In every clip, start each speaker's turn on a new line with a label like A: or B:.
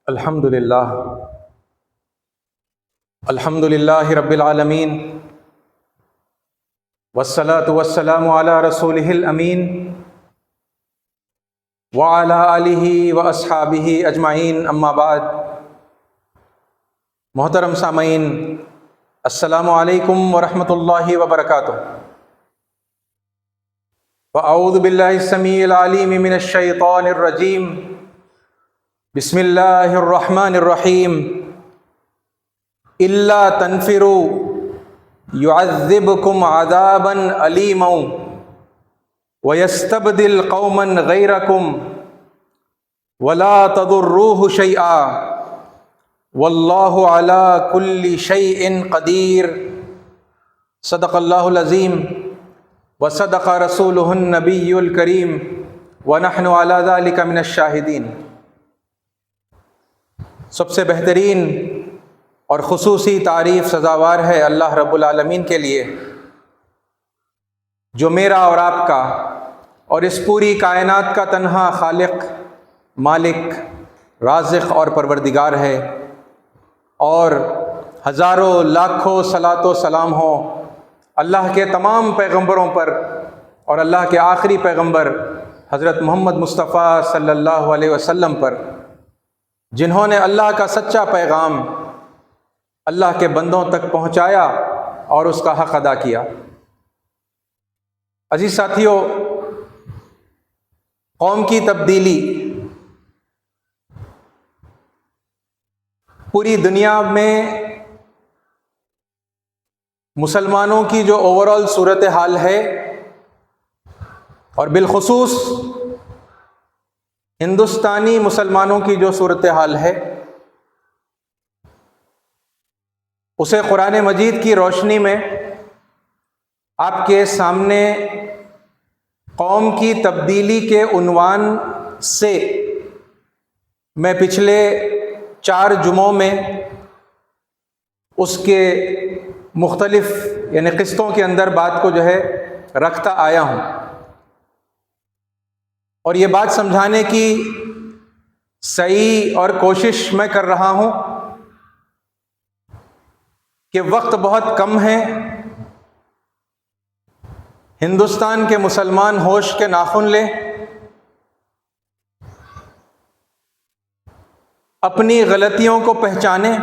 A: الحمد للہ رب العالمین والصلاة والسلام علی رسولہ الامین وعلی آلہ واصحابہ اجمعین، اما بعد۔ محترم سامعین، السلام علیکم ورحمۃ اللہ وبرکاتہ۔ واعوذ باللہ السمیع العلیم من الشیطان الرجیم، بسم اللہ الرحمن الرحیم۔ الا تنفروا يعذبكم عذابا علیما ويستبدل قوما غیرکم ولا تضروه شیئا واللہ علی کل شیء قدیر۔ صدق اللہ العظیم وصدق رسولہ النبی الکریم ونحن علی ذلک من الشاہدین۔ سب سے بہترین اور خصوصی تعریف سزاوار ہے اللہ رب العالمین کے لیے، جو میرا اور آپ کا اور اس پوری کائنات کا تنہا خالق، مالک، رازق اور پروردگار ہے، اور ہزاروں لاکھوں صلاۃ و سلام ہو اللہ کے تمام پیغمبروں پر اور اللہ کے آخری پیغمبر حضرت محمد مصطفیٰ صلی اللہ علیہ وسلم پر، جنہوں نے اللہ کا سچا پیغام اللہ کے بندوں تک پہنچایا اور اس کا حق ادا کیا۔ عزیز ساتھیو، قوم کی تبدیلی پوری دنیا میں مسلمانوں کی جو اوورآل صورتحال ہے، اور بالخصوص ہندوستانی مسلمانوں کی جو صورتحال ہے، اسے قرآن مجید کی روشنی میں آپ کے سامنے قوم کی تبدیلی کے عنوان سے میں پچھلے 4 جمعوں میں اس کے مختلف قسطوں کے اندر بات کو رکھتا آیا ہوں، اور یہ بات سمجھانے کی صحیح اور کوشش میں کر رہا ہوں کہ وقت بہت کم ہے۔ ہندوستان کے مسلمان ہوش کے ناخن لیں، اپنی غلطیوں کو پہچانیں،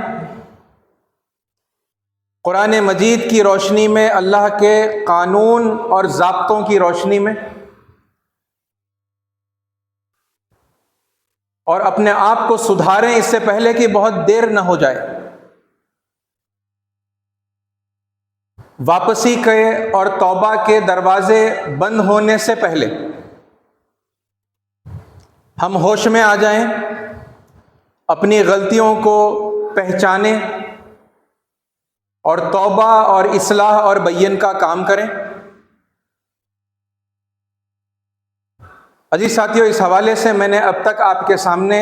A: قرآن مجید کی روشنی میں، اللہ کے قانون اور ضابطوں کی روشنی میں، اور اپنے آپ کو سدھاریں اس سے پہلے کہ بہت دیر نہ ہو جائے۔ واپسی کے اور توبہ کے دروازے بند ہونے سے پہلے ہم ہوش میں آ جائیں، اپنی غلطیوں کو پہچانیں اور توبہ اور اصلاح اور بین کا کام کریں۔ عزیز ساتھیو، اس حوالے سے میں نے اب تک آپ کے سامنے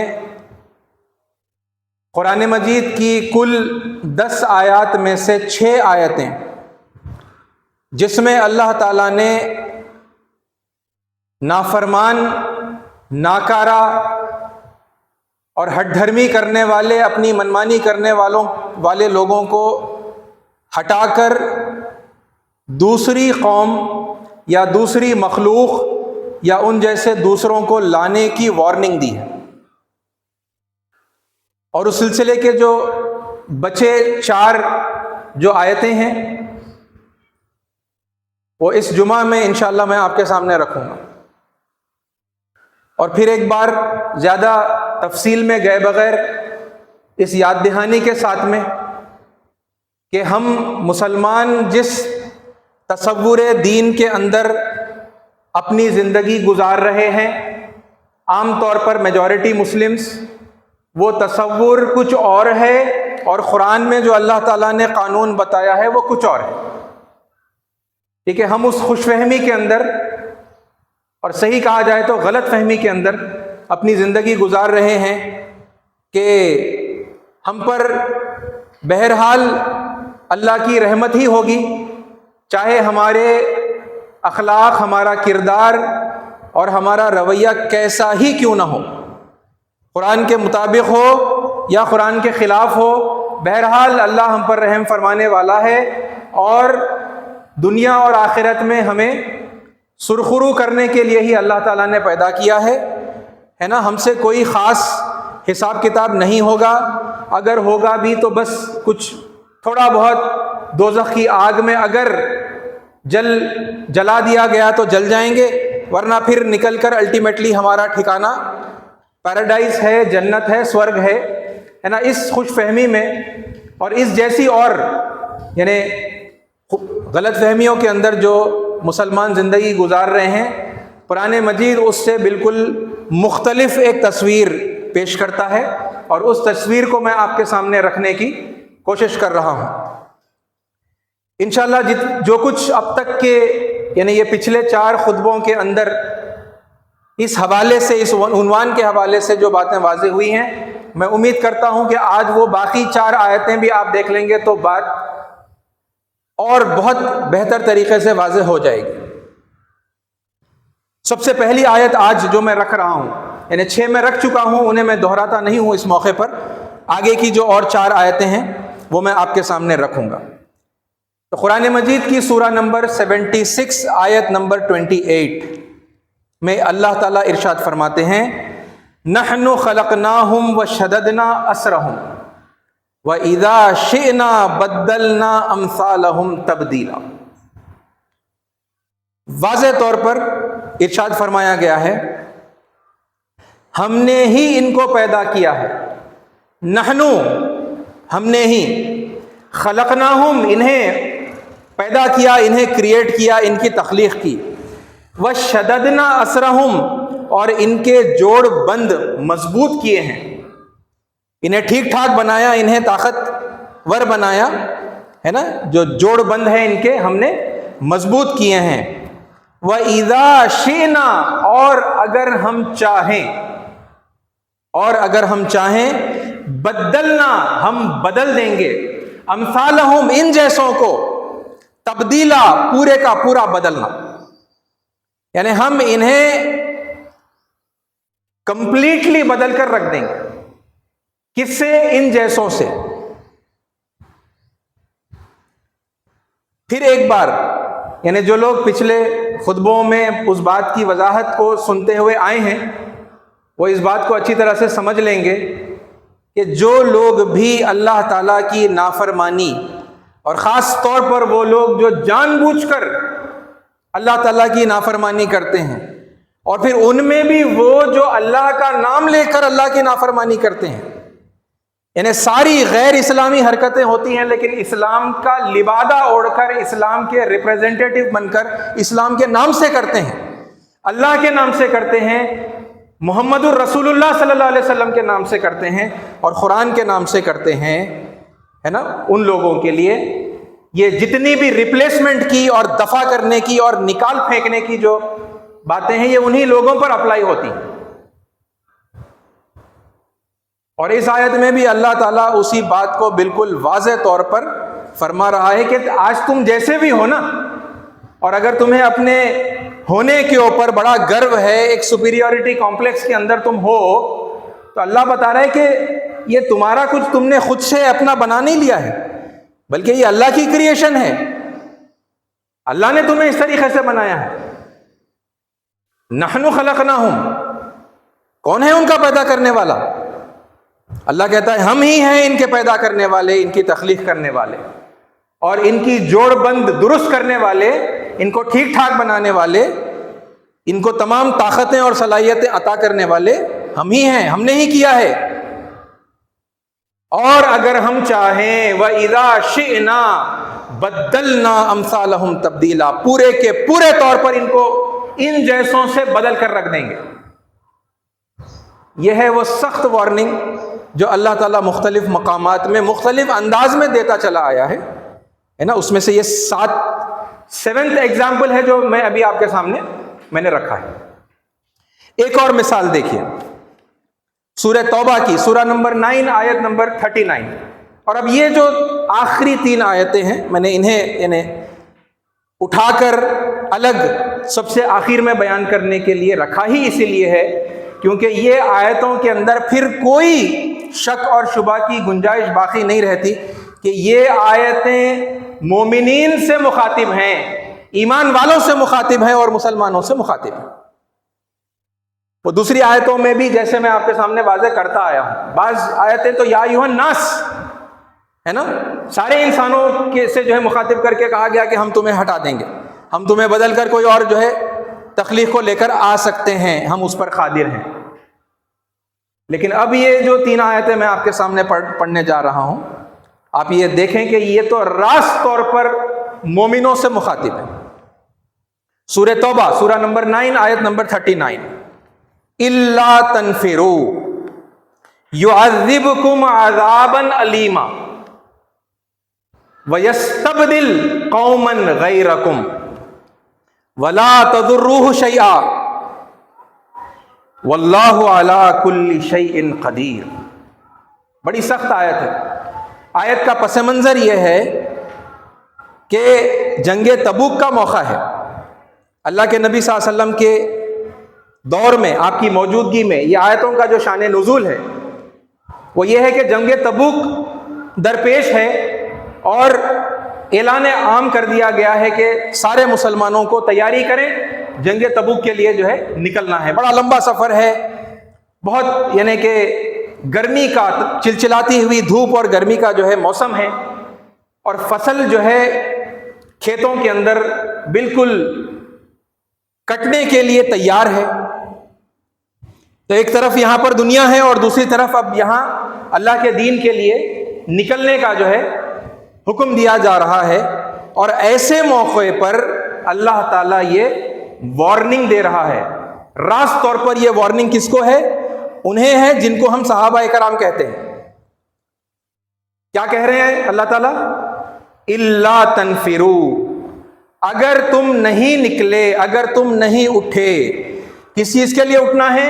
A: قرآن مجید کی کل 10 آیات میں سے 6 آیتیں، جس میں اللہ تعالیٰ نے نافرمان، ناکارہ اور ہٹ دھرمی کرنے والے، اپنی منمانی کرنے والے لوگوں کو ہٹا کر دوسری قوم یا دوسری مخلوق یا ان جیسے دوسروں کو لانے کی وارننگ دی ہے، اور اس سلسلے کے جو بچے 4 جو آیتیں ہیں وہ اس جمعہ میں انشاءاللہ میں آپ کے سامنے رکھوں گا، اور پھر ایک بار زیادہ تفصیل میں گئے بغیر اس یاد دہانی کے ساتھ میں کہ ہم مسلمان جس تصور دین کے اندر اپنی زندگی گزار رہے ہیں، عام طور پر میجورٹی مسلمز، وہ تصور کچھ اور ہے، اور قرآن میں جو اللہ تعالیٰ نے قانون بتایا ہے وہ کچھ اور ہے۔ ٹھیک ہے، ہم اس خوش فہمی کے اندر، اور صحیح کہا جائے تو غلط فہمی کے اندر اپنی زندگی گزار رہے ہیں کہ ہم پر بہرحال اللہ کی رحمت ہی ہوگی، چاہے ہمارے اخلاق، ہمارا کردار اور ہمارا رویہ کیسا ہی کیوں نہ ہو، قرآن کے مطابق ہو یا قرآن کے خلاف ہو، بہرحال اللہ ہم پر رحم فرمانے والا ہے، اور دنیا اور آخرت میں ہمیں سرخرو کرنے کے لیے ہی اللہ تعالیٰ نے پیدا کیا ہے نا۔ ہم سے کوئی خاص حساب کتاب نہیں ہوگا، اگر ہوگا بھی تو بس کچھ تھوڑا بہت دوزخ کی آگ میں اگر جلا دیا گیا تو جل جائیں گے، ورنہ پھر نکل کر الٹیمیٹلی ہمارا ٹھکانہ پیراڈائز ہے، جنت ہے، سورگ ہے نا۔ اس خوش فہمی میں اور اس جیسی اور یعنی غلط فہمیوں کے اندر جو مسلمان زندگی گزار رہے ہیں، قرآن مجید اس سے بالکل مختلف ایک تصویر پیش کرتا ہے، اور اس تصویر کو میں آپ کے سامنے رکھنے کی کوشش کر رہا ہوں انشاءاللہ۔ جو کچھ اب تک کے یعنی یہ پچھلے 4 خطبوں کے اندر اس حوالے سے، اس عنوان کے حوالے سے جو باتیں واضح ہوئی ہیں، میں امید کرتا ہوں کہ آج وہ باقی 4 آیتیں بھی آپ دیکھ لیں گے تو بات اور بہت بہتر طریقے سے واضح ہو جائے گی۔ سب سے پہلی آیت آج جو میں رکھ رہا ہوں، یعنی 6 میں رکھ چکا ہوں، انہیں میں دہراتا نہیں ہوں اس موقع پر، آگے کی جو اور 4 آیتیں ہیں وہ میں آپ کے سامنے رکھوں گا۔ تو قرآن مجید کی سورہ نمبر 76 آیت نمبر 28 میں اللہ تعالیٰ ارشاد فرماتے ہیں، نحن خلقناہم وشددنا اسرہم وَإِذَا شِئْنَا بَدَّلْنَا أَمْثَالَهُمْ تَبْدِيلًا۔ واضح طور پر ارشاد فرمایا گیا ہے، ہم نے ہی ان کو پیدا کیا ہے، نحنو ہم نے ہی، خلقناہم انہیں پیدا کیا، انہیں کریٹ کیا، ان کی تخلیق کی، وشددنا اسرہم اور ان کے جوڑ بند مضبوط کیے ہیں، انہیں ٹھیک ٹھاک بنایا، انہیں طاقتور بنایا ہے نا، جو جوڑ بند ہیں ان کے ہم نے مضبوط کیے ہیں۔ وَإِذَا شِئْنَا اور اگر ہم چاہیں، بدلنا ہم بدل دیں گے، امثالہم ان جیسوں کو، تبدیلا پورے کا پورا بدلنا، یعنی ہم انہیں کمپلیٹلی بدل کر رکھ دیں گے۔ کس سے؟ ان جیسوں سے۔ پھر ایک بار یعنی جو لوگ پچھلے خطبوں میں اس بات کی وضاحت کو سنتے ہوئے آئے ہیں، وہ اس بات کو اچھی طرح سے سمجھ لیں گے کہ جو لوگ بھی اللہ تعالیٰ کی نافرمانی، اور خاص طور پر وہ لوگ جو جان بوجھ کر اللہ تعالیٰ کی نافرمانی کرتے ہیں، اور پھر ان میں بھی وہ جو اللہ کا نام لے کر اللہ کی نافرمانی کرتے ہیں، یعنی ساری غیر اسلامی حرکتیں ہوتی ہیں لیکن اسلام کا لبادہ اوڑھ کر، اسلام کے ریپریزنٹیٹو بن کر اسلام کے نام سے کرتے ہیں، اللہ کے نام سے کرتے ہیں، محمد الرسول اللہ صلی اللہ علیہ وسلم کے نام سے کرتے ہیں، اور قرآن کے نام سے کرتے ہیں، ہے نا۔ ان لوگوں کے لیے یہ جتنی بھی ریپلیسمنٹ کی اور دفع کرنے کی اور نکال پھینکنے کی جو باتیں ہیں، یہ انہی لوگوں پر اپلائی ہوتی ہیں۔ اور اس آیت میں بھی اللہ تعالیٰ اسی بات کو بالکل واضح طور پر فرما رہا ہے کہ آج تم جیسے بھی ہو نا، اور اگر تمہیں اپنے ہونے کے اوپر بڑا گرو ہے، ایک سپیریورٹی کمپلیکس کے اندر تم ہو، تو اللہ بتا رہا ہے کہ یہ تمہارا کچھ تم نے خود سے اپنا بنا نہیں لیا ہے، بلکہ یہ اللہ کی کریشن ہے، اللہ نے تمہیں اس طریقے سے بنایا ہے۔ نحن خلقناہم، کون ہے ان کا پیدا کرنے والا؟ اللہ کہتا ہے ہم ہی ہیں ان کے پیدا کرنے والے، ان کی تخلیق کرنے والے، اور ان کی جوڑ بند درست کرنے والے، ان کو ٹھیک ٹھاک بنانے والے، ان کو تمام طاقتیں اور صلاحیتیں عطا کرنے والے ہم ہی ہیں، ہم نے ہی کیا ہے۔ اور اگر ہم چاہیں، وَإِذَا شِئْنَا بَدَّلْنَا أَمْثَالَهُمْ تَبْدِيلًا، پورے کے پورے طور پر ان کو ان جیسوں سے بدل کر رکھ دیں گے۔ یہ ہے وہ سخت وارننگ جو اللہ تعالیٰ مختلف مقامات میں مختلف انداز میں دیتا چلا آیا ہے نا۔ اس میں سے یہ 7th ایگزامپل ہے جو میں ابھی آپ کے سامنے میں نے رکھا ہے۔ ایک اور مثال دیکھیے، سورہ توبہ کی سورہ نمبر 9 آیت نمبر 39، اور اب یہ جو آخری 3 آیتیں ہیں میں نے انہیں یعنی اٹھا کر الگ سب سے آخر میں بیان کرنے کے لیے رکھا ہی اسی لیے ہے کیونکہ یہ آیتوں کے اندر پھر کوئی شک اور شبہ کی گنجائش باقی نہیں رہتی کہ یہ آیتیں مومنین سے مخاطب ہیں، ایمان والوں سے مخاطب ہیں اور مسلمانوں سے مخاطب ہیں۔ وہ دوسری آیتوں میں بھی جیسے میں آپ کے سامنے واضح کرتا آیا ہوں، بعض آیتیں تو یا ایھا الناس ہے نا، سارے انسانوں کے سے جو ہے مخاطب کر کے کہا گیا کہ ہم تمہیں ہٹا دیں گے، ہم تمہیں بدل کر کوئی اور جو ہے تخلیق کو لے کر آ سکتے ہیں، ہم اس پر قادر ہیں۔ لیکن اب یہ جو 3 آیتیں میں آپ کے سامنے پڑھنے جا رہا ہوں، آپ یہ دیکھیں کہ یہ تو راست طور پر مومنوں سے مخاطب ہے۔ سورہ توبہ سورہ نمبر 9 آیت نمبر 39، الا تنفروا يعذبكم عذابا علیما وَيَسْتَبْدِلْ قَوْمًا غَيْرَكُمْ وَلَا تَضُرُّوهُ شَيْئًا وَاللَّهُ عَلَىٰ كُلِّ شَيْءٍ قَدِيرٌ۔ بڑی سخت آیت ہے۔ آیت کا پس منظر یہ ہے کہ جنگ تبوک کا موقع ہے، اللہ کے نبی صلی اللہ علیہ وسلم کے دور میں، آپ کی موجودگی میں یہ آیتوں کا جو شان نزول ہے وہ یہ ہے کہ جنگ تبوک درپیش ہے اور اعلان عام کر دیا گیا ہے کہ سارے مسلمانوں کو تیاری کریں، جنگ تبوک کے لیے جو ہے نکلنا ہے۔ بڑا لمبا سفر ہے، بہت یعنی کہ گرمی کا، چلچلاتی ہوئی دھوپ اور گرمی کا جو ہے موسم ہے، اور فصل جو ہے کھیتوں کے اندر بالکل کٹنے کے لیے تیار ہے۔ تو ایک طرف یہاں پر دنیا ہے اور دوسری طرف اب یہاں اللہ کے دین کے لیے نکلنے کا جو ہے حکم دیا جا رہا ہے، اور ایسے موقع پر اللہ تعالیٰ یہ وارننگ دے رہا ہے۔ راست طور پر یہ وارننگ کس کو ہے؟ انہیں ہے جن کو ہم صحابہ کرام کہتے ہیں۔ کیا کہہ رہے ہیں اللہ تعالیٰ؟ الا تنفروا، اگر تم نہیں نکلے، اگر تم نہیں اٹھے۔ کس چیز کے لیے اٹھنا ہے؟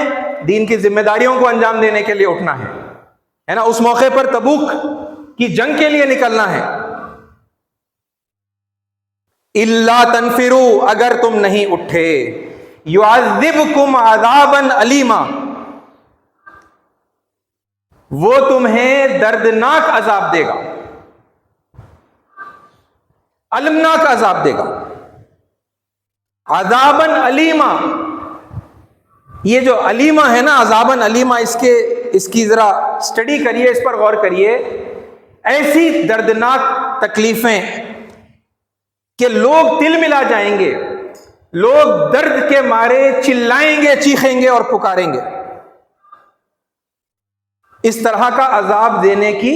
A: دین کی ذمہ داریوں کو انجام دینے کے لیے اٹھنا ہے نا، اس موقع پر تبوک کی جنگ کے لیے نکلنا ہے۔ الا تنفروا، اگر تم نہیں اٹھے، يعذبكم عذابا علیما، وہ تمہیں دردناک عذاب دے گا، المناک عذاب دے گا۔ عذابا علیما، یہ جو علیما ہے نا، عذابا علیما، اس کی ذرا اسٹڈی کریے، اس پر غور کریے۔ ایسی دردناک تکلیفیں کہ لوگ تل ملا جائیں گے، لوگ درد کے مارے چلائیں گے، چیخیں گے اور پکاریں گے۔ اس طرح کا عذاب دینے کی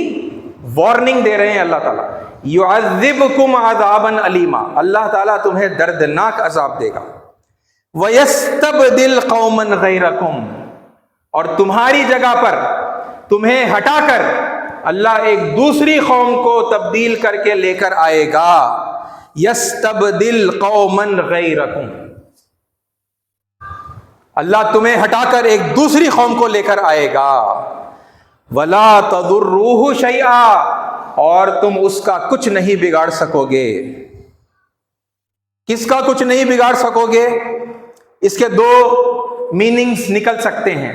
A: وارننگ دے رہے ہیں اللہ تعالیٰ۔ یعذبکم عذابا علیما، اللہ تعالیٰ تمہیں دردناک عذاب دے گا۔ وَيَسْتَبْدِلْ قَوْمًا غَيْرَكُمْ، اور تمہاری جگہ پر تمہیں ہٹا کر اللہ ایک دوسری قوم کو تبدیل کر کے لے کر آئے گا۔ یستبدل قوما غیرکم، اللہ تمہیں ہٹا کر ایک دوسری قوم کو لے کر آئے گا۔ ولا تضروہ شیئا، اور تم اس کا کچھ نہیں بگاڑ سکو گے۔ کس کا کچھ نہیں بگاڑ سکو گے؟ اس کے 2 میننگز نکل سکتے ہیں۔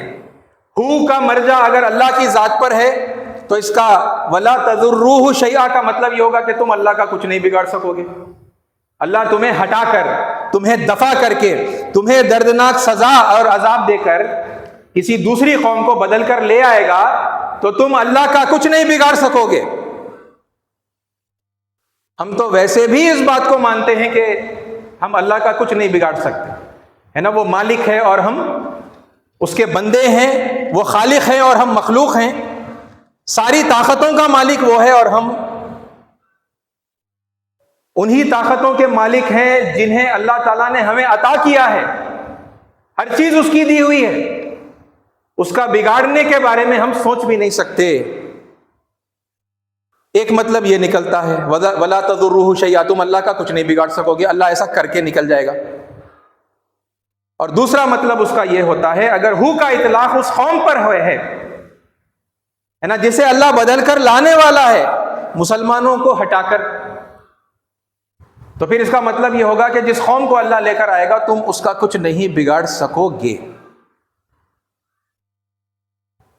A: ہو کا مرجع اگر اللہ کی ذات پر ہے تو اس کا ولا تضروہ شیئا کا مطلب یہ ہوگا کہ تم اللہ کا کچھ نہیں بگاڑ سکو گے۔ اللہ تمہیں ہٹا کر، تمہیں دفع کر کے، تمہیں دردناک سزا اور عذاب دے کر کسی دوسری قوم کو بدل کر لے آئے گا تو تم اللہ کا کچھ نہیں بگاڑ سکو گے۔ ہم تو ویسے بھی اس بات کو مانتے ہیں کہ ہم اللہ کا کچھ نہیں بگاڑ سکتے، ہے نا، وہ مالک ہے اور ہم اس کے بندے ہیں، وہ خالق ہیں اور ہم مخلوق ہیں، ساری طاقتوں کا مالک وہ ہے اور ہم انہی طاقتوں کے مالک ہیں جنہیں اللہ تعالیٰ نے ہمیں عطا کیا ہے۔ ہر چیز اس کی دی ہوئی ہے، اس کا بگاڑنے کے بارے میں ہم سوچ بھی نہیں سکتے۔ ایک مطلب یہ نکلتا ہے ولا تضروہ شیئا، تم اللہ کا کچھ نہیں بگاڑ سکو گے، اللہ ایسا کر کے نکل جائے گا۔ اور دوسرا مطلب اس کا یہ ہوتا ہے، اگر ہو کا اطلاق اس قوم پر ہے نا جسے اللہ بدل کر لانے والا ہے مسلمانوں کو ہٹا کر، تو پھر اس کا مطلب یہ ہوگا کہ جس قوم کو اللہ لے کر آئے گا تم اس کا کچھ نہیں بگاڑ سکو گے۔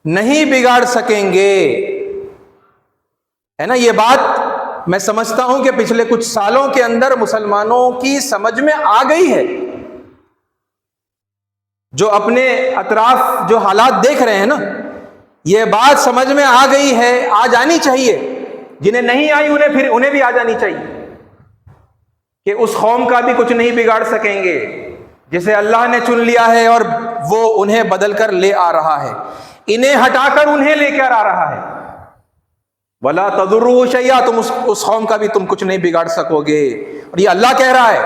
A: نہیں بگاڑ سکیں گے. ہے نا, یہ بات میں سمجھتا ہوں کہ پچھلے کچھ سالوں کے اندر مسلمانوں کی سمجھ میں آ گئی ہے. جو اپنے اطراف جو حالات دیکھ رہے ہیں نا, یہ بات سمجھ میں آ گئی ہے, آ جانی چاہیے. جنہیں نہیں آئی انہیں بھی آ جانی چاہیے کہ اس قوم کا بھی کچھ نہیں بگاڑ سکیں گے جسے اللہ نے چن لیا ہے اور وہ انہیں بدل کر لے آ رہا ہے, انہیں ہٹا کر انہیں لے کر آ رہا ہے. وَلَا تَضُرُّهُ شَيْئًا, تم اس قوم کا بھی تم کچھ نہیں بگاڑ سکو گے. اور یہ اللہ کہہ رہا ہے,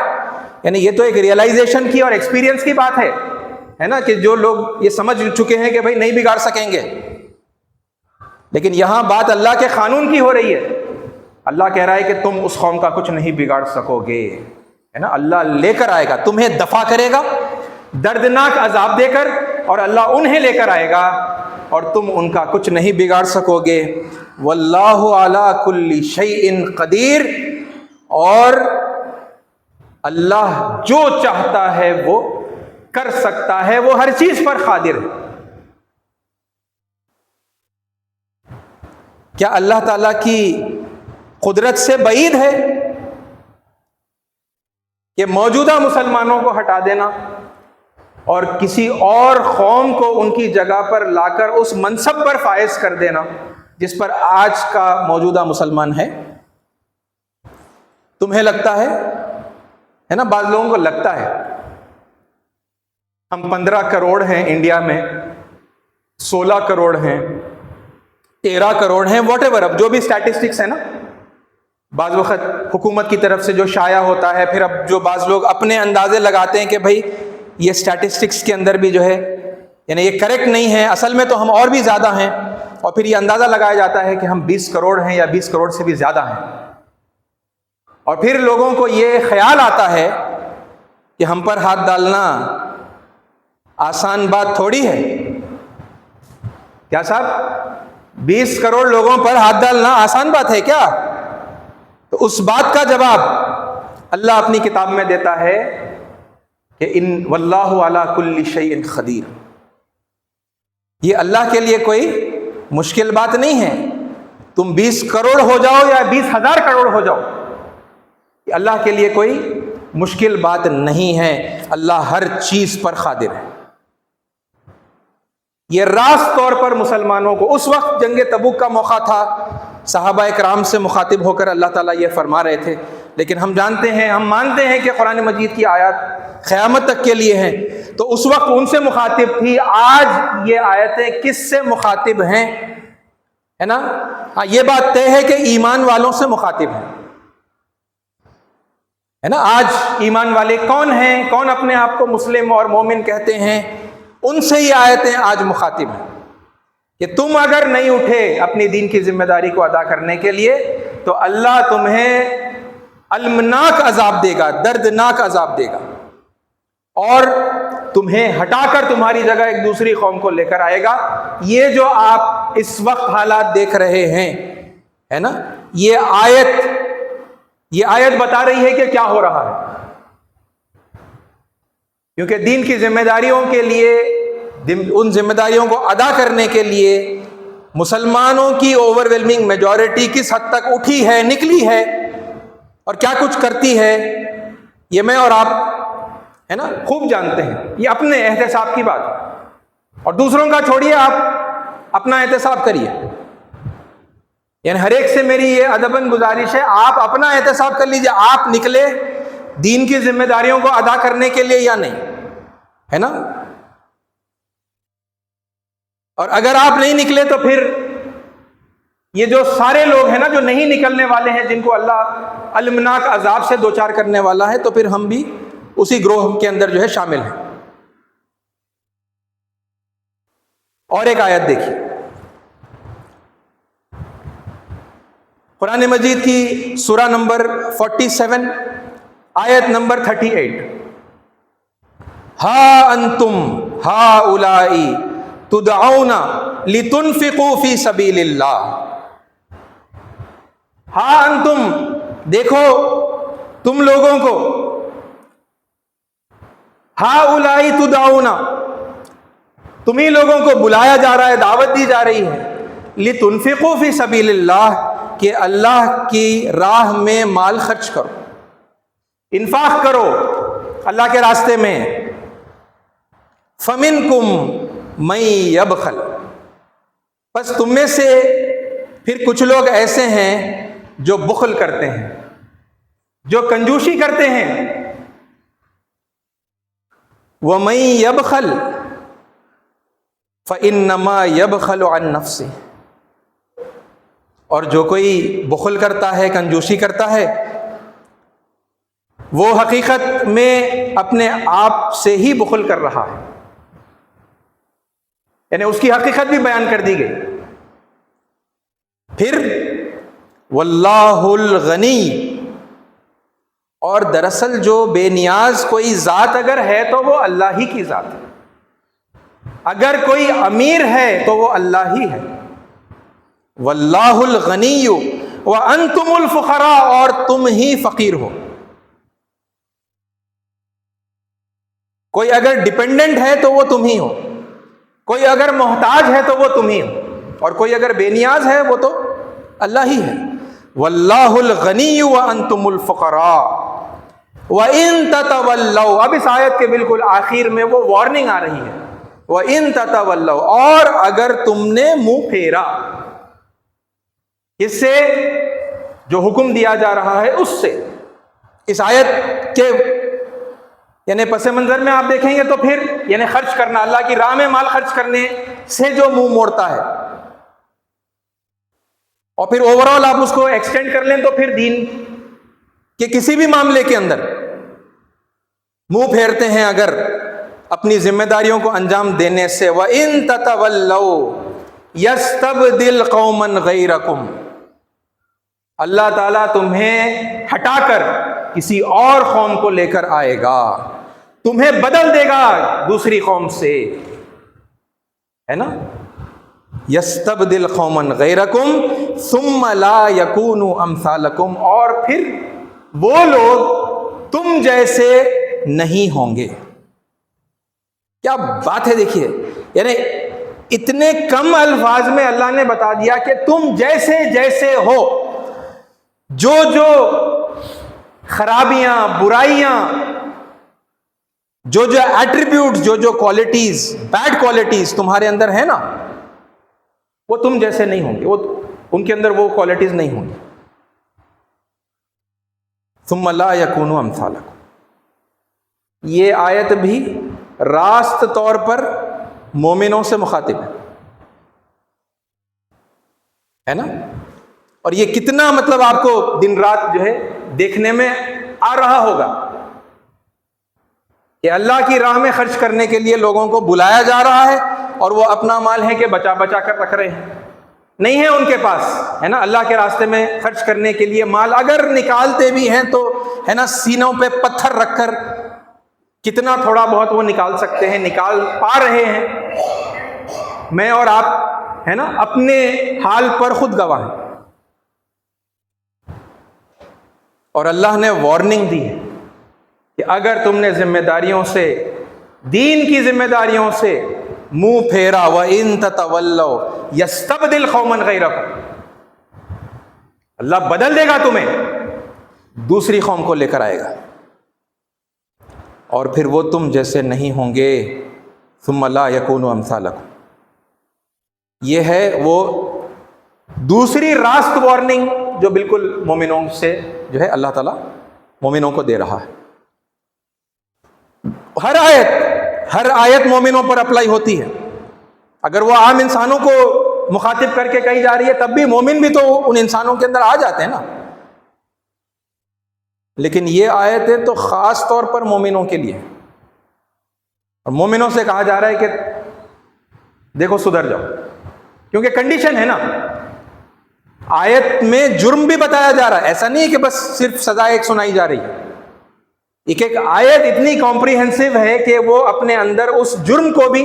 A: یعنی یہ تو ایک ریئلائزیشن کی اور ایکسپیرینس کی بات ہے نا, کہ جو لوگ یہ سمجھ چکے ہیں کہ بھائی نہیں بگاڑ سکیں گے. لیکن یہاں بات اللہ کے قانون کی ہو رہی ہے. اللہ کہہ رہا ہے کہ تم اس قوم کا کچھ نہیں بگاڑ سکو گے. ہے نا, اللہ لے کر آئے گا, تمہیں دفع کرے گا دردناک عذاب دے کر, اور اللہ انہیں لے کر آئے گا اور تم ان کا کچھ نہیں بگاڑ سکو گے. واللہ علی کل شیء قدیر, اور اللہ جو چاہتا ہے وہ کر سکتا ہے, وہ ہر چیز پر قادر ہے. کیا اللہ تعالیٰ کی قدرت سے بعید ہے کہ موجودہ مسلمانوں کو ہٹا دینا اور کسی اور قوم کو ان کی جگہ پر لا کر اس منصب پر فائز کر دینا جس پر آج کا موجودہ مسلمان ہے؟ تمہیں لگتا ہے نا, بعض لوگوں کو لگتا ہے ہم 15 کروڑ ہیں انڈیا میں, 16 کروڑ ہیں, 13 کروڑ ہیں, واٹ ایور, اب جو بھی اسٹیٹسٹکس ہے نا, بعض وقت حکومت کی طرف سے جو شائع ہوتا ہے, پھر اب جو بعض لوگ اپنے اندازے لگاتے ہیں کہ بھائی یہ اسٹیٹسٹکس کے اندر بھی جو ہے یعنی یہ کریکٹ نہیں ہے, اصل میں تو ہم اور بھی زیادہ ہیں, اور پھر یہ اندازہ لگایا جاتا ہے کہ ہم 20 کروڑ ہیں یا 20 کروڑ سے بھی زیادہ ہیں. اور پھر لوگوں کو یہ خیال آتا ہے کہ ہم پر ہاتھ ڈالنا آسان بات تھوڑی ہے. کیا صاحب 20 کروڑ لوگوں پر ہاتھ ڈالنا آسان بات ہے کیا؟ تو اس بات کا جواب اللہ اپنی کتاب میں دیتا ہے کہ ان واللہ علی کل شیء قدیر. یہ اللہ کے لیے کوئی مشکل بات نہیں ہے. تم 20 کروڑ ہو جاؤ یا 20,000 کروڑ ہو جاؤ, یہ اللہ کے لیے کوئی مشکل بات نہیں ہے. اللہ ہر چیز پر قادر ہے. یہ راست طور پر مسلمانوں کو, اس وقت جنگ تبوک کا موقع تھا, صحابہ کرام سے مخاطب ہو کر اللہ تعالیٰ یہ فرما رہے تھے, لیکن ہم جانتے ہیں, ہم مانتے ہیں کہ قرآن مجید کی آیات قیامت تک کے لیے ہیں, تو اس وقت ان سے مخاطب تھی. آج یہ آیتیں کس سے مخاطب ہیں؟ ہے نا, ہاں یہ بات طے ہے کہ ایمان والوں سے مخاطب ہیں. ہے نا, آج ایمان والے کون ہیں, کون اپنے آپ کو مسلم اور مومن کہتے ہیں, ان سے یہ آیتیں آج مخاطب ہیں کہ تم اگر نہیں اٹھے اپنی دین کی ذمہ داری کو ادا کرنے کے لیے تو اللہ تمہیں المناک عذاب دے گا, دردناک عذاب دے گا, اور تمہیں ہٹا کر تمہاری جگہ ایک دوسری قوم کو لے کر آئے گا. یہ جو آپ اس وقت حالات دیکھ رہے ہیں, ہے نا, یہ آیت بتا رہی ہے کہ کیا ہو رہا ہے. کیونکہ دین کی ذمہ داریوں کے لیے, ان ذمہ داریوں کو ادا کرنے کے لیے مسلمانوں کی اوور ویلمنگ میجورٹی کس حد تک اٹھی ہے, نکلی ہے, اور کیا کچھ کرتی ہے, یہ میں اور آپ ہے نا خوب جانتے ہیں. یہ اپنے احتساب کی بات ہے, اور دوسروں کا چھوڑیے, آپ اپنا احتساب کریے. یعنی ہر ایک سے میری یہ ادباً گزارش ہے, آپ اپنا احتساب کر لیجیے, آپ نکلے دین کی ذمہ داریوں کو ادا کرنے کے لیے یا نہیں, ہے نا. اور اگر آپ نہیں نکلے تو پھر یہ جو سارے لوگ ہیں نا جو نہیں نکلنے والے ہیں, جن کو اللہ المناک عذاب سے دوچار کرنے والا ہے, تو پھر ہم بھی اسی گروہ کے اندر جو ہے شامل ہیں. اور ایک آیت دیکھیے, قرآن مجید کی سورہ نمبر 47 آیت نمبر 38. ہا انتم ہؤلاء تدعون لتنفقوا فی سبیل اللہ. ہا انتم, دیکھو تم لوگوں کو, ہؤلاء تدعون, تمہیں لوگوں کو بلایا جا رہا ہے، دعوت دی جا رہی ہے، لِتُنْفِقُوا فِي سَبِيلِ اللَّهِ، کہ اللہ کی راہ میں مال خرچ کرو، انفاق کرو اللہ کے راستے میں۔ فَمِنْكُمْ مَن يَبْخَلُ، بس تم میں سے پھر کچھ لوگ ایسے ہیں جو بخل کرتے ہیں، جو کنجوسی کرتے ہیں۔ وَمَن يَبْخَلْ فَإِنَّمَا يَبْخَلُ عَن نَفْسِهِ، اور جو کوئی بخل کرتا ہے، کنجوسی کرتا ہے، وہ حقیقت میں اپنے آپ سے ہی بخل کر رہا ہے، یعنی اس کی حقیقت بھی بیان کر دی گئی۔ پھر واللہ الغنی، اور دراصل جو بے نیاز کوئی ذات اگر ہے تو وہ اللہ ہی کی ذات ہے، اگر کوئی امیر ہے تو وہ اللہ ہی ہے۔ واللہ الغنی وانتم الفقراء، اور تم ہی فقیر ہو۔ کوئی اگر ڈیپینڈنٹ ہے تو وہ تم ہی ہو، کوئی اگر محتاج ہے تو وہ تم ہی ہو، اور کوئی اگر بے نیاز ہے وہ تو اللہ ہی ہے۔ واللہ الغنی وانتم الفقراء وَإِن تَتَوَلَّوْا، اب اس آیت کے بالکل آخر میں وہ وارننگ آ رہی ہے، وَإِن تَتَوَلَّوْا، اور اگر تم نے منہ پھیرا، اس سے جو حکم دیا جا رہا ہے اس سے، اس آیت کے یعنی پس منظر میں آپ دیکھیں گے تو پھر یعنی خرچ کرنا، اللہ کی راہ میں مال خرچ کرنے سے جو منہ موڑتا ہے، اور پھر اوورآل آپ اس کو ایکسٹینڈ کر لیں تو پھر دین کہ کسی بھی معاملے کے اندر منہ پھیرتے ہیں اگر اپنی ذمہ داریوں کو انجام دینے سے، وَإِن تَتَوَلَّوْا يَسْتَبْدِلْ قَوْمًا غَيْرَكُمْ، اللہ تعالیٰ تمہیں ہٹا کر کسی اور قوم کو لے کر آئے گا، تمہیں بدل دے گا دوسری قوم سے، ہے نا؟ يَسْتَبْدِلْ قَوْمًا غَيْرَكُمْ ثُمَّ لَا يَكُونُوا أَمْثَالَكُمْ، اور پھر وہ لوگ تم جیسے نہیں ہوں گے۔ کیا بات ہے، دیکھیے، یعنی اتنے کم الفاظ میں اللہ نے بتا دیا کہ تم جیسے جیسے ہو، جو جو خرابیاں، برائیاں، جو جو ایٹریبیوٹ، جو جو کوالٹیز، بیڈ کوالٹیز تمہارے اندر ہیں نا، وہ تم جیسے نہیں ہوں گے، وہ ان کے اندر وہ کوالٹیز نہیں ہوں گی۔ ثم لا یکونوا امثالکم، یہ آیت بھی راست طور پر مومنوں سے مخاطب ہے نا؟ اور یہ کتنا مطلب آپ کو دن رات جو ہے دیکھنے میں آ رہا ہوگا کہ اللہ کی راہ میں خرچ کرنے کے لیے لوگوں کو بلایا جا رہا ہے، اور وہ اپنا مال ہے کہ بچا بچا کر رکھ رہے ہیں، نہیں ہے ان کے پاس، ہے نا، اللہ کے راستے میں خرچ کرنے کے لیے مال، اگر نکالتے بھی ہیں تو ہے نا سینوں پہ پتھر رکھ کر کتنا تھوڑا بہت وہ نکال سکتے ہیں، نکال پا رہے ہیں۔ میں اور آپ ہے نا اپنے حال پر خود گواہ ہیں، اور اللہ نے وارننگ دی ہے کہ اگر تم نے ذمہ داریوں سے، دین کی ذمہ داریوں سے منہ پھیرا، وَإِن تَتَوَلَّوْا يَسْتَبْدِلْ قَوْمًا غَيْرَكُمْ، اللہ بدل دے گا تمہیں، دوسری قوم کو لے کر آئے گا، اور پھر وہ تم جیسے نہیں ہوں گے۔ ثُمَّ لَا يَكُونُوا أَمْثَالَكُمْ، یہ ہے وہ دوسری راست وارننگ جو بالکل مومنوں سے جو ہے اللہ تعالیٰ مومنوں کو دے رہا ہے۔ ہر آیت مومنوں پر اپلائی ہوتی ہے، اگر وہ عام انسانوں کو مخاطب کر کے کہی جا رہی ہے تب بھی مومن بھی تو ان انسانوں کے اندر آ جاتے ہیں نا، لیکن یہ آیتیں تو خاص طور پر مومنوں کے لیے، اور مومنوں سے کہا جا رہا ہے کہ دیکھو سدھر جاؤ، کیونکہ کنڈیشن ہے نا، آیت میں جرم بھی بتایا جا رہا ہے، ایسا نہیں ہے کہ بس صرف سزا ایک سنائی جا رہی ہے، ایک ایک آیت اتنی کمپریہنسو ہے کہ وہ اپنے اندر اس جرم کو بھی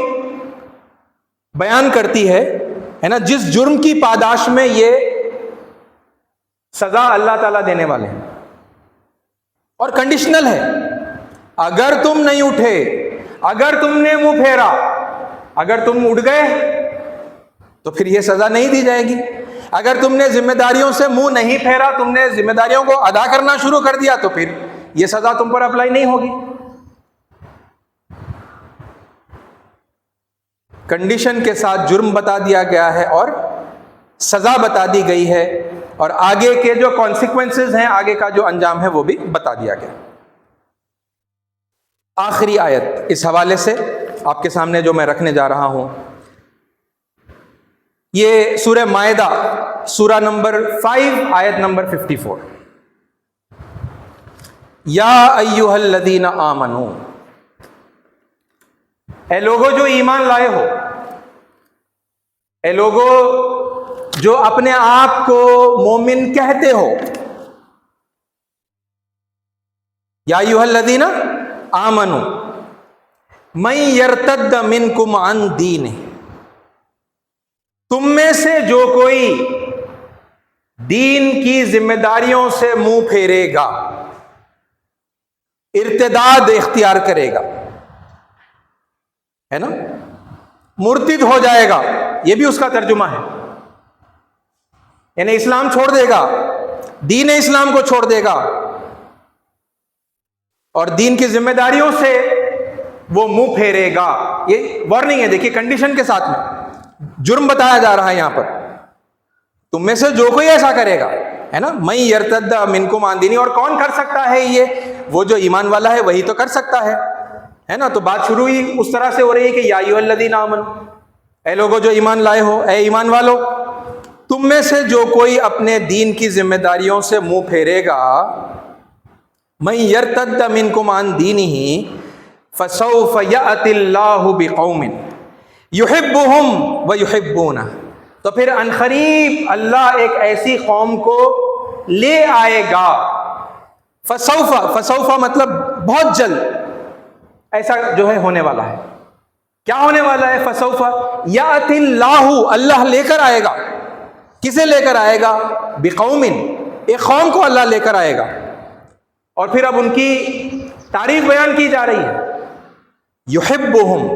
A: بیان کرتی ہے نا، جس جرم کی پاداش میں یہ سزا اللہ تعالیٰ دینے والے ہیں، اور کنڈیشنل ہے، اگر تم نہیں اٹھے، اگر تم نے منہ پھیرا، اگر تم اٹھ گئے تو پھر یہ سزا نہیں دی جائے گی. اگر تم نے ذمہ داریوں سے منہ نہیں پھیرا, تم نے ذمہ داریوں کو ادا کرنا شروع کر دیا, تو پھر یہ سزا تم پر اپلائی نہیں ہوگی. کنڈیشن کے ساتھ جرم بتا دیا گیا ہے اور سزا بتا دی گئی ہے, اور آگے کے جو کانسیکوینسز ہیں, آگے کا جو انجام ہے وہ بھی بتا دیا گیا. آخری آیت اس حوالے سے آپ کے سامنے جو میں رکھنے جا رہا ہوں, یہ سورہ مائدہ سورہ نمبر 5 آیت نمبر 54. یا ایھا الذین آمنو, اے لوگوں جو ایمان لائے ہو, اے لوگوں جو اپنے آپ کو مومن کہتے ہو, یا ایھا الذین آمنو من یرتد منکم عن دینہ, تم میں سے جو کوئی دین کی ذمہ داریوں سے منہ پھیرے گا, ارتداد اختیار کرے گا, ہے نا, مرتد ہو جائے گا, یہ بھی اس کا ترجمہ ہے, یعنی اسلام چھوڑ دے گا, دین اسلام کو چھوڑ دے گا, اور دین کی ذمہ داریوں سے وہ منہ پھیرے گا. یہ وارننگ ہے, دیکھیے کنڈیشن کے ساتھ میں جرم بتایا جا رہا ہے یہاں پر. تم میں سے جو کوئی ایسا کرے گا, ہے نا, من یرتد منکم عن دینہ, اور کون کر سکتا ہے یہ, وہ جو ایمان والا ہے وہی تو کر سکتا ہے نا. تو بات شروع ہی اس طرح سے ہو رہی ہے کہ یا ایھا الذین آمنو, اے لوگوں جو ایمان لائے ہو, اے ایمان والو, تم میں سے جو کوئی اپنے دین کی ذمہ داریوں سے منہ پھیرے گا, من یرتد منکم عن دینہ فسوف یأتی اللہ بقوم یحبہم ویحبونہ, تو پھر عنقریب اللہ ایک ایسی قوم کو لے آئے گا. فسوف مطلب بہت جلد, ایسا جو ہے ہونے والا ہے. کیا ہونے والا ہے؟ فسوف یأتی اللہ, اللہ لے کر آئے گا. کسے لے کر آئے گا؟ بقوم, ایک قوم کو اللہ لے کر آئے گا. اور پھر اب ان کی تعریف بیان کی جا رہی ہے. یحبہم,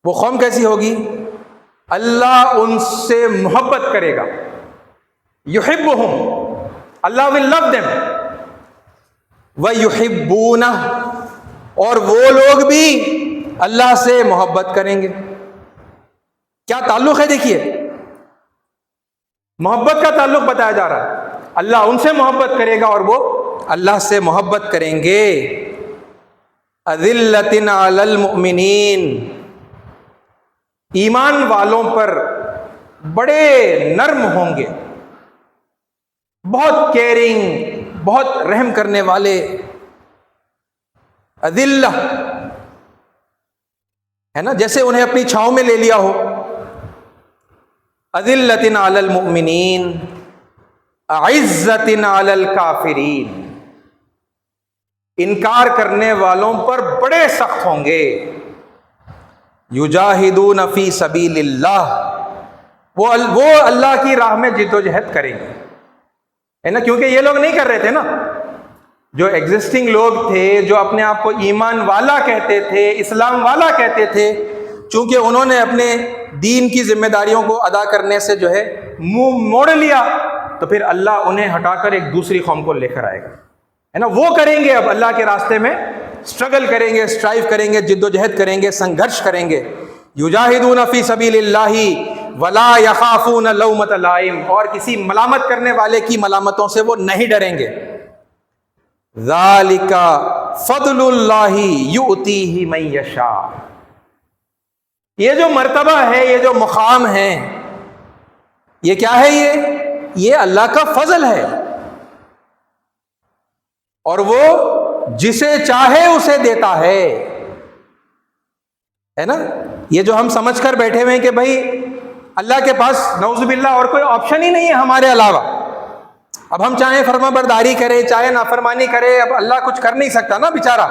A: وہ قوم کیسی ہوگی؟ اللہ ان سے محبت کرے گا. یحبہم, اللہ will love them. وَيُحِبُّونَ, اور وہ لوگ بھی اللہ سے محبت کریں گے. کیا تعلق ہے؟ دیکھیے, محبت کا تعلق بتایا جا رہا ہے. اللہ ان سے محبت کرے گا اور وہ اللہ سے محبت کریں گے. اذلۃ علی المؤمنین, ایمان والوں پر بڑے نرم ہوں گے, بہت کیئرنگ, بہت رحم کرنے والے. اذلہ ہے نا, جیسے انہیں اپنی چھاؤں میں لے لیا ہو. اذلۃ علی المؤمنین اعزۃ علی الکافرین, انکار کرنے والوں پر بڑے سخت ہوں گے. یجاہدون فی سبیل اللہ, وہ اللہ کی راہ میں جد و جہد کریں گے, ہے نا. کیونکہ یہ لوگ نہیں کر رہے تھے نا, جو ایگزسٹنگ لوگ تھے, جو اپنے آپ کو ایمان والا کہتے تھے, اسلام والا کہتے تھے, چونکہ انہوں نے اپنے دین کی ذمہ داریوں کو ادا کرنے سے جو ہے منہ موڑ لیا, تو پھر اللہ انہیں ہٹا کر ایک دوسری قوم کو لے کر آئے گا, ہے نا. وہ کریں گے اب اللہ کے راستے میں اسٹرگل کریں گے, اسٹرائیو کریں گے, جد و جہد کریں گے, سنگھرش کریں گے. یجاہدون فی سبیل اللہ ولا یخافون لومۃ لائم, اور کسی ملامت کرنے والے کی ملامتوں سے وہ نہیں ڈریں گے. ذالک فضل اللہ یؤتیہ من یشاء, یہ جو مرتبہ ہے, یہ جو مقام ہے, یہ کیا ہے؟ یہ اللہ کا فضل ہے, اور وہ جسے چاہے اسے دیتا ہے, ہے نا. یہ جو ہم سمجھ کر بیٹھے ہوئے ہیں کہ بھائی اللہ کے پاس نعوذ باللہ اور کوئی آپشن ہی نہیں ہے ہمارے علاوہ, اب ہم چاہیں فرما برداری کرے, چاہے نافرمانی کرے, اب اللہ کچھ کر نہیں سکتا نا بیچارہ,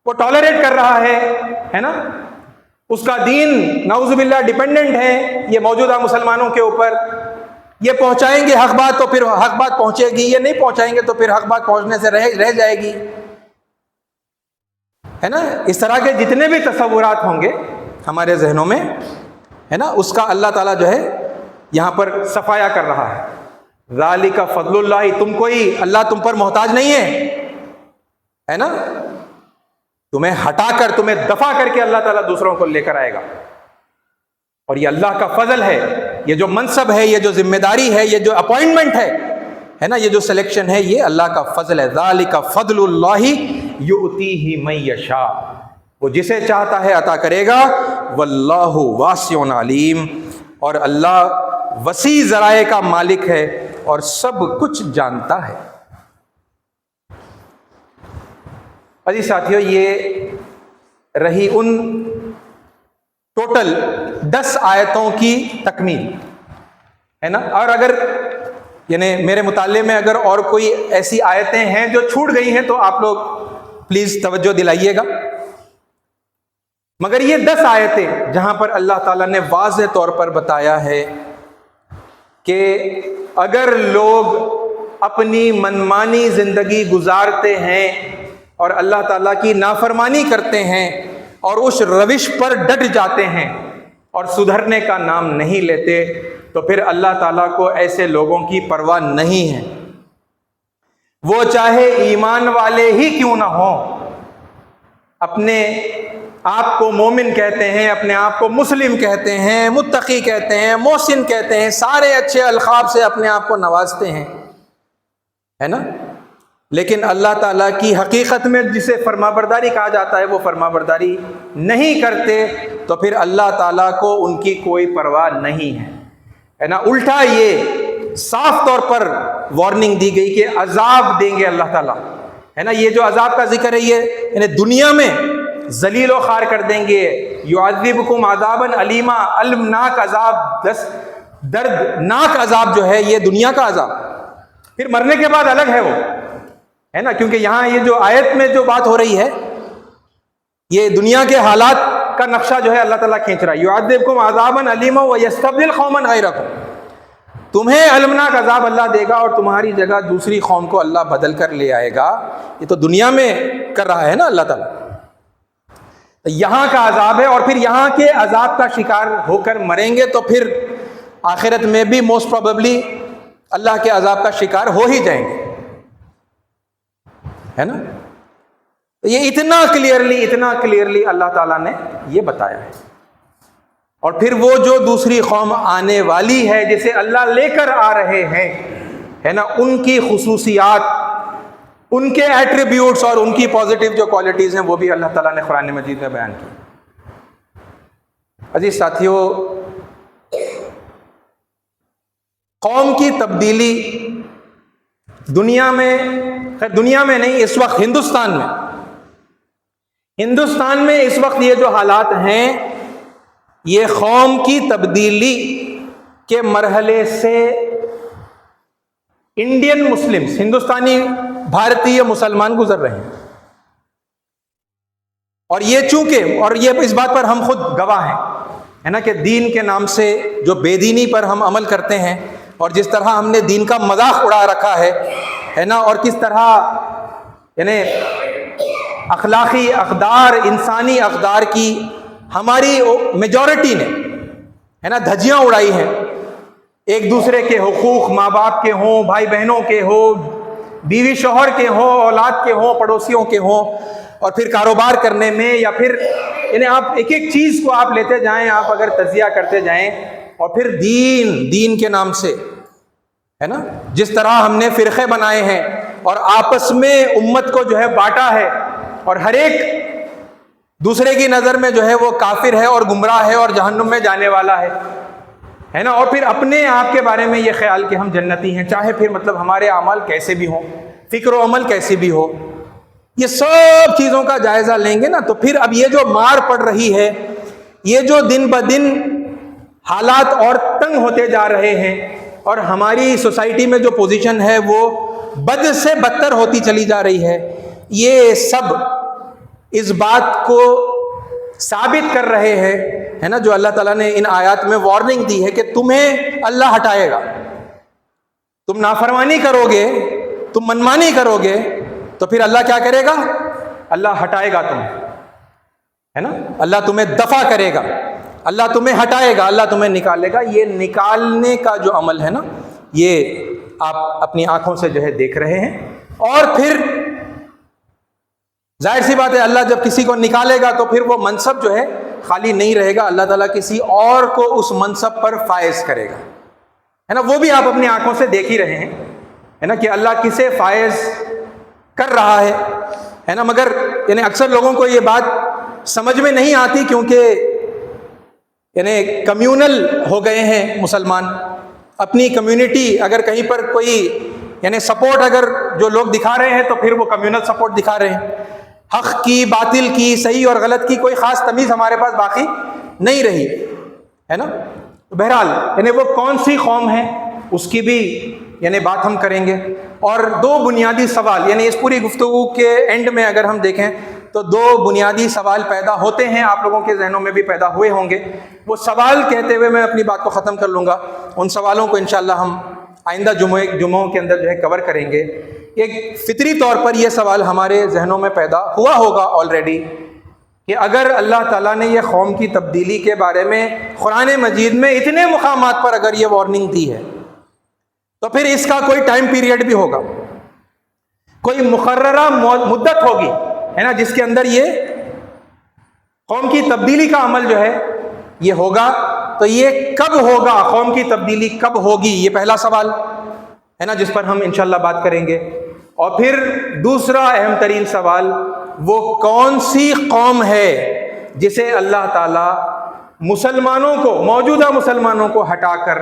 A: وہ ٹالریٹ کر رہا ہے نا. اس کا دین نعوذ باللہ ڈیپینڈنٹ ہے یہ موجودہ مسلمانوں کے اوپر. یہ پہنچائیں گے حق بات تو پھر حق بات پہنچے گی, یہ نہیں پہنچائیں گے تو پھر حق بات پہنچنے سے رہ جائے گی. ہے نا، اس طرح کے جتنے بھی تصورات ہوں گے ہمارے ذہنوں میں، ہے نا، اس کا اللہ تعالیٰ جو ہے یہاں پر صفایا کر رہا ہے. ذالک فضل اللہ، اللہ تم پر محتاج نہیں ہے نا، تمہیں ہٹا کر، تمہیں دفع کر کے اللہ تعالیٰ دوسروں کو لے کر آئے گا. اور یہ اللہ کا فضل ہے، یہ جو منصب ہے، یہ جو ذمہ داری ہے، یہ جو اپوائنٹمنٹ ہے نا، یہ جو سلیکشن ہے، یہ اللہ کا فضل ہے. ذالک فضل اللہ یؤتیہ من یشاء، وہ جسے چاہتا ہے عطا کرے گا. واللہ واسع علیم، اور اللہ وسیع ذرائع کا مالک ہے اور سب کچھ جانتا ہے. عزیز ساتھیو، یہ رہی ان ٹوٹل 10 آیتوں کی تکمیل، ہے نا. اور اگر یعنی میرے مطالعے میں اگر اور کوئی ایسی آیتیں ہیں جو چھوٹ گئی ہیں تو آپ لوگ پلیز توجہ دلائیے گا. مگر یہ 10 آیتیں جہاں پر اللہ تعالیٰ نے واضح طور پر بتایا ہے کہ اگر لوگ اپنی منمانی زندگی گزارتے ہیں اور اللہ تعالیٰ کی نافرمانی کرتے ہیں اور اس روش پر ڈٹ جاتے ہیں اور سدھرنے کا نام نہیں لیتے، تو پھر اللہ تعالیٰ کو ایسے لوگوں کی پرواہ نہیں ہے. وہ چاہے ایمان والے ہی کیوں نہ ہوں، اپنے آپ کو مومن کہتے ہیں، اپنے آپ کو مسلم کہتے ہیں، متقی کہتے ہیں، محسن کہتے ہیں، سارے اچھے القاب سے اپنے آپ کو نوازتے ہیں، ہے نا. لیکن اللہ تعالیٰ کی حقیقت میں جسے فرما برداری کہا جاتا ہے وہ فرما برداری نہیں کرتے، تو پھر اللہ تعالیٰ کو ان کی کوئی پرواہ نہیں ہے نا. الٹا یہ صاف طور پر وارننگ دی گئی کہ عذاب دیں گے اللہ تعالیٰ، ہے نا. یہ جو عذاب کا ذکر ہے یہ یعنی دنیا میں ذلیل و خوار کر دیں گے. یعذبکم عذابا علیما، المناک عذاب، دردناک عذاب جو ہے یہ دنیا کا عذاب. پھر مرنے کے بعد الگ ہے وہ، ہے نا. کیونکہ یہاں یہ جو آیت میں جو بات ہو رہی ہے یہ دنیا کے حالات کا نقشہ جو ہے اللہ تعالیٰ کھینچ رہا ہے. یعذبکم عذابا علیما ویستبدل قوما غیرکم، تمہیں المناک عذاب اللہ دے گا اور تمہاری جگہ دوسری قوم کو اللہ بدل کر لے آئے گا. یہ تو دنیا میں کر رہا ہے نا اللہ تعالیٰ. یہاں کا عذاب ہے، اور پھر یہاں کے عذاب کا شکار ہو کر مریں گے تو پھر آخرت میں بھی موسٹ پروبیبلی اللہ کے عذاب کا شکار ہو ہی جائیں گے، ہے نا. یہ اتنا کلیئرلی اللہ تعالیٰ نے یہ بتایا ہے. اور پھر وہ جو دوسری قوم آنے والی ہے جسے اللہ لے کر آ رہے ہیں، ہے نا، ان کی خصوصیات، ان کے ایٹریبیوٹس اور ان کی پازیٹیو جو کوالٹیز ہیں وہ بھی اللہ تعالیٰ نے قرآن مجید میں بیان کی. عزیز ساتھیو، قوم کی تبدیلی دنیا میں نہیں، اس وقت ہندوستان میں اس وقت یہ جو حالات ہیں یہ قوم کی تبدیلی کے مرحلے سے انڈین مسلمز، ہندوستانی بھارتی مسلمان گزر رہے ہیں. اور یہ چونکہ، اور یہ اس بات پر ہم خود گواہ ہیں، ہے نا، کہ دین کے نام سے جو بے دینی پر ہم عمل کرتے ہیں اور جس طرح ہم نے دین کا مذاق اڑا رکھا ہے نا، اور کس طرح یعنی اخلاقی اقدار، انسانی اقدار کی ہماری میجورٹی نے، ہے نا، دھجیاں اڑائی ہیں. ایک دوسرے کے حقوق، ماں باپ کے ہوں، بھائی بہنوں کے ہوں، بیوی شوہر کے ہوں، اولاد کے ہوں، پڑوسیوں کے ہوں، اور پھر کاروبار کرنے میں، یا پھر یعنی آپ ایک ایک چیز کو آپ لیتے جائیں، آپ اگر تجزیہ کرتے جائیں، اور پھر دین کے نام سے، ہے نا، جس طرح ہم نے فرقے بنائے ہیں اور آپس میں امت کو جو ہے بانٹا ہے، اور ہر ایک دوسرے کی نظر میں جو ہے وہ کافر ہے اور گمراہ ہے اور جہنم میں جانے والا ہے نا. اور پھر اپنے آپ کے بارے میں یہ خیال کہ ہم جنتی ہیں، چاہے پھر مطلب ہمارے اعمال کیسے بھی ہوں، فکر و عمل کیسے بھی ہو. یہ سب چیزوں کا جائزہ لیں گے نا تو پھر اب یہ جو مار پڑ رہی ہے، یہ جو دن بدن حالات اور تنگ ہوتے جا رہے ہیں، اور ہماری سوسائٹی میں جو پوزیشن ہے وہ بد سے بدتر ہوتی چلی جا رہی ہے، یہ سب اس بات کو ثابت کر رہے ہیں، ہے نا، جو اللہ تعالیٰ نے ان آیات میں وارننگ دی ہے کہ تمہیں اللہ ہٹائے گا. تم نافرمانی کرو گے، تم منمانی کرو گے، تو پھر اللہ کیا کرے گا؟ اللہ ہٹائے گا تمہیں. ہے نا، اللہ تمہیں دفع کرے گا، اللہ تمہیں ہٹائے گا، اللہ تمہیں نکالے گا. یہ نکالنے کا جو عمل ہے نا، یہ آپ اپنی آنکھوں سے جو ہے دیکھ رہے ہیں. اور پھر ظاہر سی بات ہے، اللہ جب کسی کو نکالے گا تو پھر وہ منصب جو ہے خالی نہیں رہے گا، اللہ تعالیٰ کسی اور کو اس منصب پر فائز کرے گا، ہے نا. وہ بھی آپ اپنی آنکھوں سے دیکھ ہی رہے ہیں، ہے نا، کہ اللہ کسے فائز کر رہا ہے نا. مگر یعنی اکثر لوگوں کو یہ بات سمجھ میں نہیں آتی، کیونکہ یعنی کمیونل ہو گئے ہیں مسلمان. اپنی کمیونٹی اگر کہیں پر کوئی یعنی سپورٹ اگر جو لوگ دکھا رہے ہیں تو پھر وہ کمیونل سپورٹ دکھا رہے ہیں. حق کی، باطل کی، صحیح اور غلط کی کوئی خاص تمیز ہمارے پاس باقی نہیں رہی، ہے نا. بہرحال یعنی وہ کون سی قوم ہے اس کی بھی یعنی بات ہم کریں گے. اور دو بنیادی سوال یعنی اس پوری گفتگو کے اینڈ میں اگر ہم دیکھیں تو دو بنیادی سوال پیدا ہوتے ہیں، آپ لوگوں کے ذہنوں میں بھی پیدا ہوئے ہوں گے. وہ سوال کہتے ہوئے میں اپنی بات کو ختم کر لوں گا. ان سوالوں کو انشاءاللہ ہم آئندہ جمعوں کے اندر جو ہے کور کریں گے. ایک فطری طور پر یہ سوال ہمارے ذہنوں میں پیدا ہوا ہوگا آلریڈی کہ اگر اللہ تعالیٰ نے یہ قوم کی تبدیلی کے بارے میں قرآن مجید میں اتنے مقامات پر اگر یہ وارننگ دی ہے تو پھر اس کا کوئی ٹائم پیریڈ بھی ہوگا، کوئی مقررہ مدت ہوگی، ہے نا، جس کے اندر یہ قوم کی تبدیلی کا عمل جو ہے یہ ہوگا. تو یہ کب ہوگا، قوم کی تبدیلی کب ہوگی، یہ پہلا سوال ہے نا، جس پر ہم انشاءاللہ بات کریں گے. اور پھر دوسرا اہم ترین سوال، وہ کون سی قوم ہے جسے اللہ تعالیٰ مسلمانوں کو، موجودہ مسلمانوں کو ہٹا کر،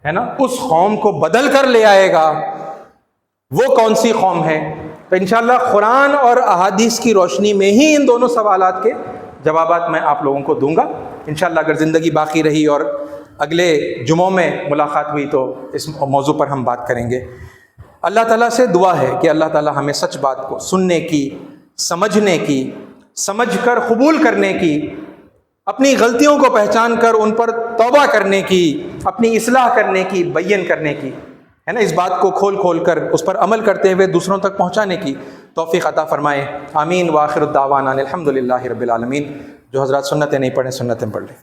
A: ہے نا، اس قوم کو بدل کر لے آئے گا، وہ کون سی قوم ہے. تو انشاءاللہ قرآن اور احادیث کی روشنی میں ہی ان دونوں سوالات کے جوابات میں آپ لوگوں کو دوں گا انشاءاللہ. اگر زندگی باقی رہی اور اگلے جمعوں میں ملاقات ہوئی تو اس موضوع پر ہم بات کریں گے. اللہ تعالیٰ سے دعا ہے کہ اللہ تعالیٰ ہمیں سچ بات کو سننے کی، سمجھنے کی، سمجھ کر قبول کرنے کی، اپنی غلطیوں کو پہچان کر ان پر توبہ کرنے کی، اپنی اصلاح کرنے کی، بیان کرنے کی، ہے نا، اس بات کو کھول کھول کر اس پر عمل کرتے ہوئے دوسروں تک پہنچانے کی توفیق عطا فرمائے. آمین. وآخر الدعوانا الحمدللہ رب العالمین. جو حضرات سنتیں نہیں پڑھیں سنتیں پڑھ لیں.